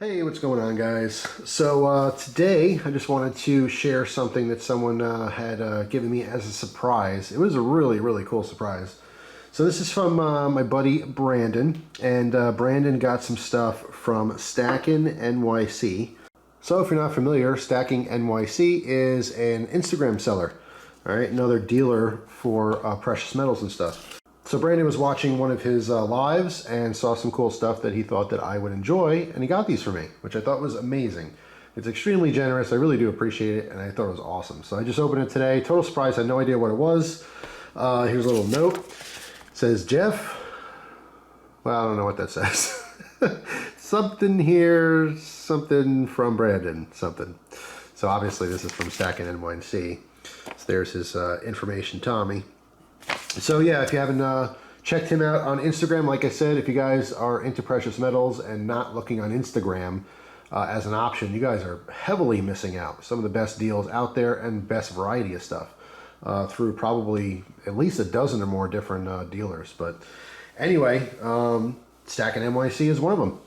Hey, what's going on, guys? So today I just wanted to share something that someone had given me as a surprise. It was a really cool surprise. So this is from my buddy Brandon, and Brandon got some stuff from Stacking NYC. So if you're not familiar, Stacking NYC is an Instagram seller, all right, another dealer for precious metals and stuff. So Brandon was watching one of his lives and saw some cool stuff that he thought that I would enjoy, and he got these for me, which I thought was amazing. It's extremely generous. I really do appreciate it, and I thought it was awesome. So I just opened it today. Total surprise. I had no idea what it was. Here's a little note. It says, Jeff. Well, I don't know what that says. Something here, something from Brandon, something. So obviously this is from Stacking NYC. So there's his information, Tommy. So yeah, if you haven't checked him out on Instagram, like I said, if you guys are into precious metals and not looking on Instagram as an option, you guys are heavily missing out. Some of the best deals out there and best variety of stuff through probably at least a dozen or more different dealers. But anyway, Stacking NYC is one of them.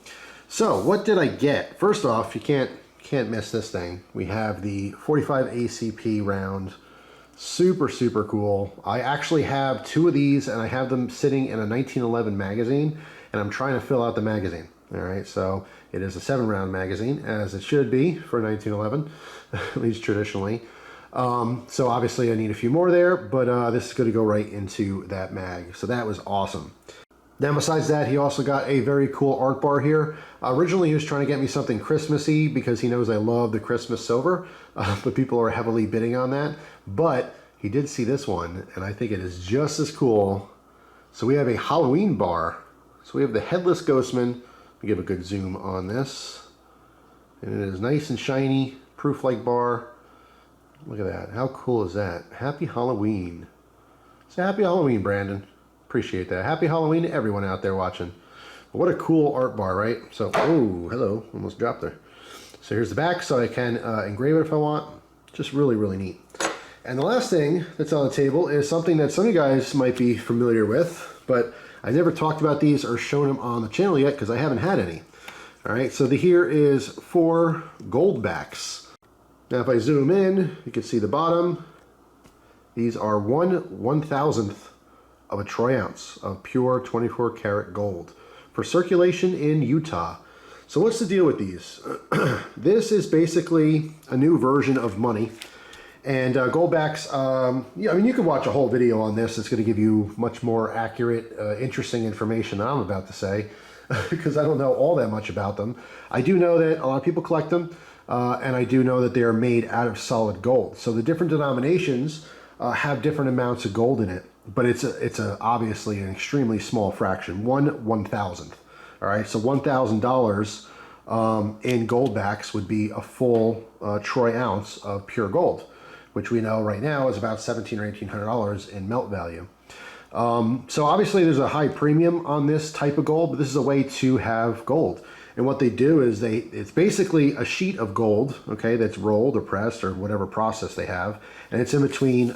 So what did I get? First off, you can't miss this thing. We have the 45 ACP round. Super cool. I actually have two of these, and I have them sitting in a 1911 magazine, and I'm trying to fill out the magazine. All right, so it is a 7-round magazine, as it should be for 1911, at least traditionally. So obviously I need a few more there, but this is going to go right into that mag. So that was awesome. Then besides that, he also got a very cool art bar here. Originally he was trying to get me something Christmassy because he knows I love the Christmas silver, but people are heavily bidding on that. But he did see this one, and I think it is just as cool. So we have a Halloween bar. So we have the Headless Ghostman. Let me give a good zoom on this. And it is nice and shiny, proof-like bar. Look at that. How cool is that? Happy Halloween. So happy Halloween, Brandon. Appreciate that. Happy Halloween to everyone out there watching. But what a cool art bar, right? So, oh, hello, almost dropped there. So here's the back, so I can engrave it if I want. Just really neat. And the last thing that's on the table is something that some of you guys might be familiar with, but I never talked about these or shown them on the channel yet because I haven't had any. All right, so here is 4 gold backs. Now if I zoom in, you can see the bottom. These are 1/1000th of a troy ounce of pure 24 karat gold for circulation in Utah. So what's the deal with these? This is basically a new version of money. And goldbacks, yeah, I mean, you can watch a whole video on this. It's going to give you much more accurate, interesting information than I'm about to say, because I don't know all that much about them. I do know that a lot of people collect them, and I do know that they are made out of solid gold. So the different denominations have different amounts of gold in it. But it's obviously an extremely small fraction, 1/1000th. All right, so $1,000 in gold backs would be a full troy ounce of pure gold, which we know right now is about $1,700 or $1,800 in melt value. So obviously there's a high premium on this type of gold, but this is a way to have gold. And what they do is it's basically a sheet of gold, okay, that's rolled or pressed or whatever process they have, and it's in between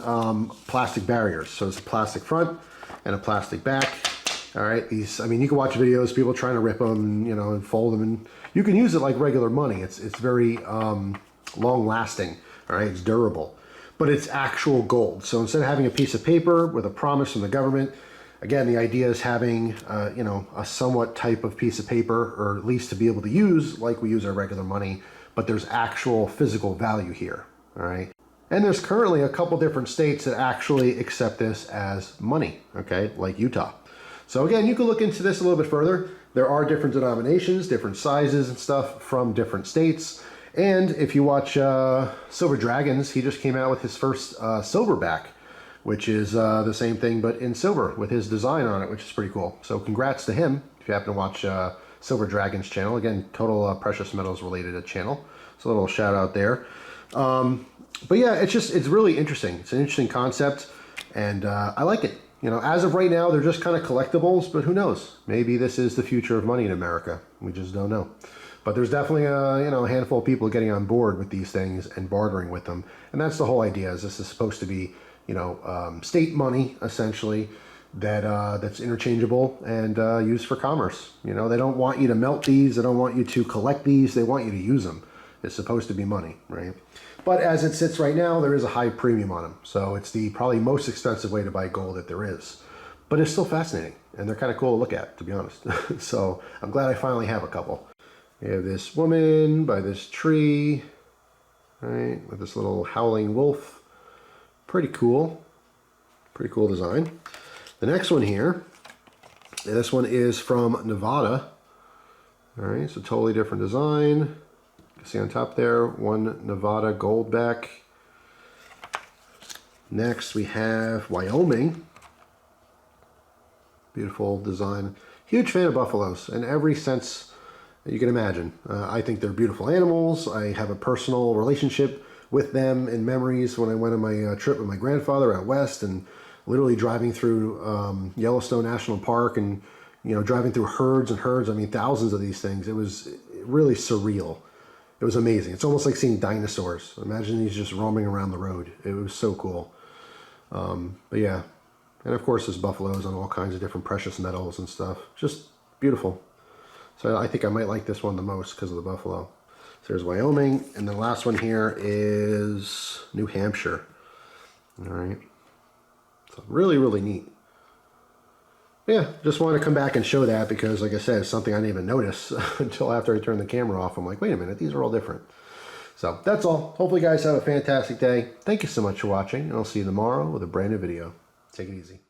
plastic barriers. So it's a plastic front and a plastic back. All right, these, I mean, you can watch videos, people trying to rip them, you know, and fold them, and you can use it like regular money. It's very long lasting, all right, it's durable, but it's actual gold. So instead of having a piece of paper with a promise from the government, again, the idea is having, you know, a somewhat type of piece of paper, or at least to be able to use like we use our regular money, but there's actual physical value here, all right? And there's currently a couple different states that actually accept this as money, okay, like Utah. So again, you can look into this a little bit further. There are different denominations, different sizes and stuff from different states. And if you watch Silver Dragons, he just came out with his first silverback, which is the same thing but in silver with his design on it, which is pretty cool. So congrats to him if you happen to watch Silver Dragon's channel. Again, total precious metals related channel. So a little shout out there. But yeah, it's really interesting. It's an interesting concept, and I like it. You know, as of right now, they're just kind of collectibles, but who knows? Maybe this is the future of money in America. We just don't know. But there's definitely you know, a handful of people getting on board with these things and bartering with them. And that's the whole idea, is this is supposed to be, you know, state money, essentially, that's interchangeable and used for commerce. You know, they don't want you to melt these. They don't want you to collect these. They want you to use them. It's supposed to be money, right? But as it sits right now, there is a high premium on them. So it's the probably most expensive way to buy gold that there is. But it's still fascinating, and they're kind of cool to look at, to be honest. So I'm glad I finally have a couple. We have this woman by this tree, right, with this little howling wolf. Pretty cool. Pretty cool design. The next one here, this one is from Nevada. All right, it's a totally different design. You can see on top there, one Nevada gold back. Next we have Wyoming. Beautiful design. Huge fan of buffaloes in every sense you can imagine. I think they're beautiful animals. I have a personal relationship with them and memories when I went on my trip with my grandfather out west, and literally driving through Yellowstone National Park, and you know, driving through herds and herds. I mean, thousands of these things. It was really surreal. It was amazing. It's almost like seeing dinosaurs. Imagine these just roaming around the road. It was so cool. But yeah, and of course there's buffaloes on all kinds of different precious metals and stuff. Just beautiful. So I think I might like this one the most because of the buffalo. So there's Wyoming, and the last one here is New Hampshire. All right. So really, really neat. Yeah, just wanted to come back and show that because, like I said, it's something I didn't even notice until after I turned the camera off. I'm like, wait a minute, these are all different. So that's all. Hopefully you guys have a fantastic day. Thank you so much for watching, and I'll see you tomorrow with a brand new video. Take it easy.